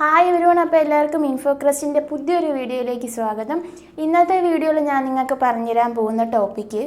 Hi everyone, അപ്പോൾ എല്ലാവർക്കും ഇൻഫോക്രസ്റ്റിൻ്റെ പുതിയൊരു വീഡിയോയിലേക്ക് സ്വാഗതം. ഇന്നത്തെ വീഡിയോയിൽ ഞാൻ നിങ്ങൾക്ക് പറഞ്ഞുതരാൻ പോകുന്ന ടോപ്പിക്ക്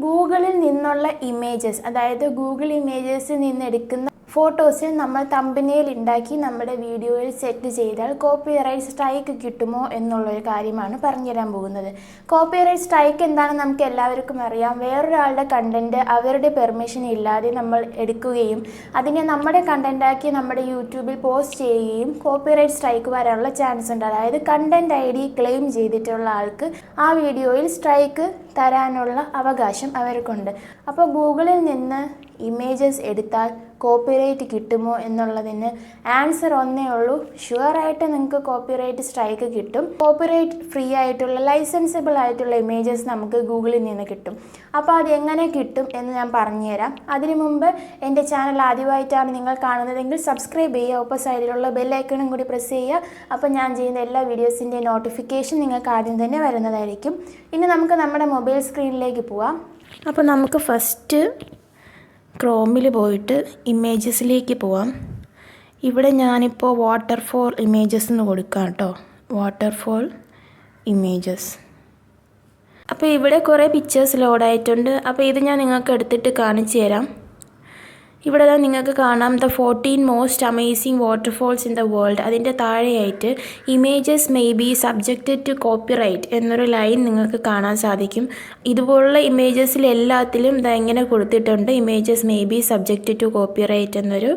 ഗൂഗിളിൽ നിന്നുള്ള ഇമേജസ്, അതായത് ഗൂഗിൾ ഇമേജസിൽ നിന്ന് എടുക്കുന്ന ഫോട്ടോസ് നമ്മൾ തമ്പനെയിൽ ഉണ്ടാക്കി നമ്മുടെ വീഡിയോയിൽ സെറ്റ് ചെയ്താൽ കോപ്പിറൈറ്റ് സ്ട്രൈക്ക് കിട്ടുമോ എന്നുള്ളൊരു കാര്യമാണ് പറഞ്ഞുതരാൻ പോകുന്നത്. കോപ്പിറൈറ്റ് സ്ട്രൈക്ക് എന്താണെന്ന് നമുക്ക് എല്ലാവർക്കും അറിയാം. വേറൊരാളുടെ കണ്ടൻറ്റ് അവരുടെ പെർമിഷൻ ഇല്ലാതെ നമ്മൾ എടുക്കുകയും അതിനെ നമ്മുടെ കണ്ടൻറ്റാക്കി നമ്മുടെ യൂട്യൂബിൽ പോസ്റ്റ് ചെയ്യുകയും കോപ്പിറൈറ്റ് സ്ട്രൈക്ക് വരാനുള്ള ചാൻസ് ഉണ്ട്. അതായത് കണ്ടൻറ് ID ക്ലെയിം ചെയ്തിട്ടുള്ള ആൾക്ക് ആ വീഡിയോയിൽ സ്ട്രൈക്ക് തരാനുള്ള അവകാശം അവർക്കുണ്ട്. അപ്പോൾ ഗൂഗിളിൽ നിന്ന് ഇമേജസ് എടുത്താൽ കോപ്പിറൈറ്റ് കിട്ടുമോ എന്നുള്ളതിന് ആൻസർ ഒന്നേ ഉള്ളൂ. ഷുവറായിട്ട് നിങ്ങൾക്ക് കോപ്പിറൈറ്റ് സ്ട്രൈക്ക് കിട്ടും. കോപ്പിറൈറ്റ് ഫ്രീ ആയിട്ടുള്ള ലൈസൻസിബിൾ ആയിട്ടുള്ള ഇമേജസ് നമുക്ക് ഗൂഗിളിൽ നിന്ന് കിട്ടും. അപ്പോൾ അത് എങ്ങനെ കിട്ടും എന്ന് ഞാൻ പറഞ്ഞുതരാം. അതിനു മുമ്പ് എൻ്റെ ചാനൽ ആദ്യമായിട്ടാണ് നിങ്ങൾ കാണുന്നതെങ്കിൽ സബ്സ്ക്രൈബ് ചെയ്യുക, ഒപ്പം സൈഡിലുള്ള ബെല്ലൈക്കണും കൂടി പ്രസ് ചെയ്യുക. അപ്പോൾ ഞാൻ ചെയ്യുന്ന എല്ലാ വീഡിയോസിൻ്റെ നോട്ടിഫിക്കേഷൻ നിങ്ങൾക്ക് ആദ്യം തന്നെ വരുന്നതായിരിക്കും. ഇനി നമുക്ക് നമ്മുടെ മൊബൈൽ സ്ക്രീനിലേക്ക് പോവാം. അപ്പോൾ നമുക്ക് ഫസ്റ്റ് ക്രോമിൽ പോയിട്ട് ഇമേജസിലേക്ക് പോവാം. ഇവിടെ ഞാനിപ്പോൾ വാട്ടർഫോൾ ഇമേജസ് എന്ന് കൊടുക്കാം കേട്ടോ. Waterfall images. അപ്പോൾ ഇവിടെ കുറേ പിക്ചേഴ്സ് ലോഡായിട്ടുണ്ട്. അപ്പോൾ ഇത് ഞാൻ നിങ്ങൾക്ക് എടുത്തിട്ട് കാണിച്ചു തരാം. ഇവിടെ നിങ്ങൾക്ക് കാണാം the 14 most amazing waterfalls in the world. അതിൻ്റെ താഴെയായിട്ട് images may be subjected to copyright എന്നൊരു ലൈൻ നിങ്ങൾക്ക് കാണാൻ സാധിക്കും. ഇതുപോലുള്ള ഇമേജസിൽ എല്ലാത്തിലും ഇങ്ങനെ കൊടുത്തിട്ടുണ്ട്, images may be subjected to copyright എന്നൊരു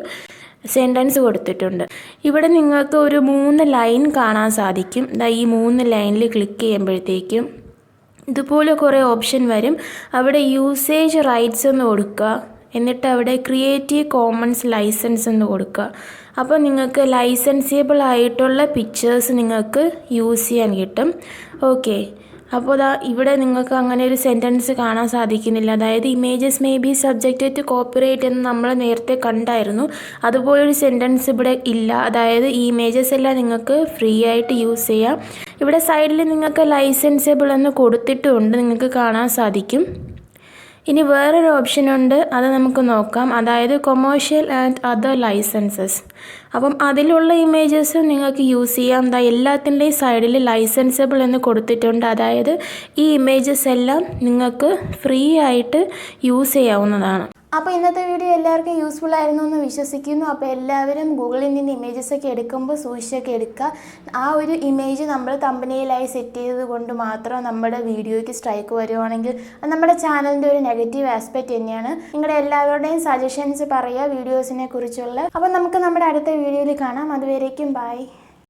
സെൻറ്റൻസ് കൊടുത്തിട്ടുണ്ട്. ഇവിടെ നിങ്ങൾക്ക് ഒരു 3 ലൈൻ കാണാൻ സാധിക്കും. ഈ 3 ലൈനിൽ ക്ലിക്ക് ചെയ്യുമ്പോഴത്തേക്കും ഇതുപോലെ കുറേ ഓപ്ഷൻ വരും. അവിടെ യൂസേജ് റൈറ്റ്സ് എന്ന് കൊടുക്കുക, എന്നിട്ട് അവിടെ ക്രിയേറ്റീവ് കോമൺസ് ലൈസൻസ് എന്ന് കൊടുക്കുക. അപ്പോൾ നിങ്ങൾക്ക് ലൈസൻസിബിൾ ആയിട്ടുള്ള പിക്ചേഴ്സ് നിങ്ങൾക്ക് യൂസ് ചെയ്യാൻ കിട്ടും. ഓക്കെ, അപ്പോൾ ഇവിടെ നിങ്ങൾക്ക് അങ്ങനെ ഒരു സെൻറ്റൻസ് കാണാൻ സാധിക്കുന്നില്ല. അതായത് images may be subjected to copyright എന്ന് നമ്മൾ നേരത്തെ കണ്ടായിരുന്നു. അതുപോലൊരു സെൻറ്റൻസ് ഇവിടെ ഇല്ല. അതായത് ഈ ഇമേജസ് എല്ലാം നിങ്ങൾക്ക് ഫ്രീ ആയിട്ട് യൂസ് ചെയ്യാം. ഇവിടെ സൈഡിൽ നിങ്ങൾക്ക് ലൈസൻസിബിൾ എന്ന് കൊടുത്തിട്ടുമുണ്ട്, നിങ്ങൾക്ക് കാണാൻ സാധിക്കും. ഇനി വേറൊരു ഓപ്ഷൻ ഉണ്ട്, അത് നമുക്ക് നോക്കാം. അതായത് കൊമേഴ്ഷ്യൽ ആൻഡ് അതർ ലൈസൻസസ്. അപ്പം അതിലുള്ള ഇമേജസ് നിങ്ങൾക്ക് യൂസ് ചെയ്യാം. എല്ലാത്തിൻ്റെയും സൈഡിൽ ലൈസൻസബിൾ എന്ന് കൊടുത്തിട്ടുണ്ട്. അതായത് ഈ ഇമേജസ് എല്ലാം നിങ്ങൾക്ക് ഫ്രീ ആയിട്ട് യൂസ് ചെയ്യാവുന്നതാണ്. അപ്പോൾ ഇന്നത്തെ വീഡിയോ എല്ലാവർക്കും യൂസ്ഫുൾ ആയിരുന്നു എന്ന് വിശ്വസിക്കുന്നു. അപ്പോൾ എല്ലാവരും ഗൂഗിളിൽ നിന്ന് ഇമേജസ് ഒക്കെ എടുക്കുമ്പോൾ സൂക്ഷിച്ചൊക്കെ എടുക്കുക. ആ ഒരു ഇമേജ് നമ്മൾ തമ്പനെയിലായി സെറ്റ് ചെയ്തത് കൊണ്ട് മാത്രം നമ്മുടെ വീഡിയോയ്ക്ക് സ്ട്രൈക്ക് വരുവാണെങ്കിൽ അത് നമ്മുടെ ചാനലിൻ്റെ ഒരു നെഗറ്റീവ് ആസ്പെക്റ്റ് തന്നെയാണ്. നിങ്ങളുടെ എല്ലാവരുടെയും സജഷൻസ് പറയുക വീഡിയോസിനെ കുറിച്ചുള്ള. അപ്പോൾ നമുക്ക് നമ്മുടെ അടുത്ത വീഡിയോയിൽ കാണാം. അതുവരേക്കും ബൈ.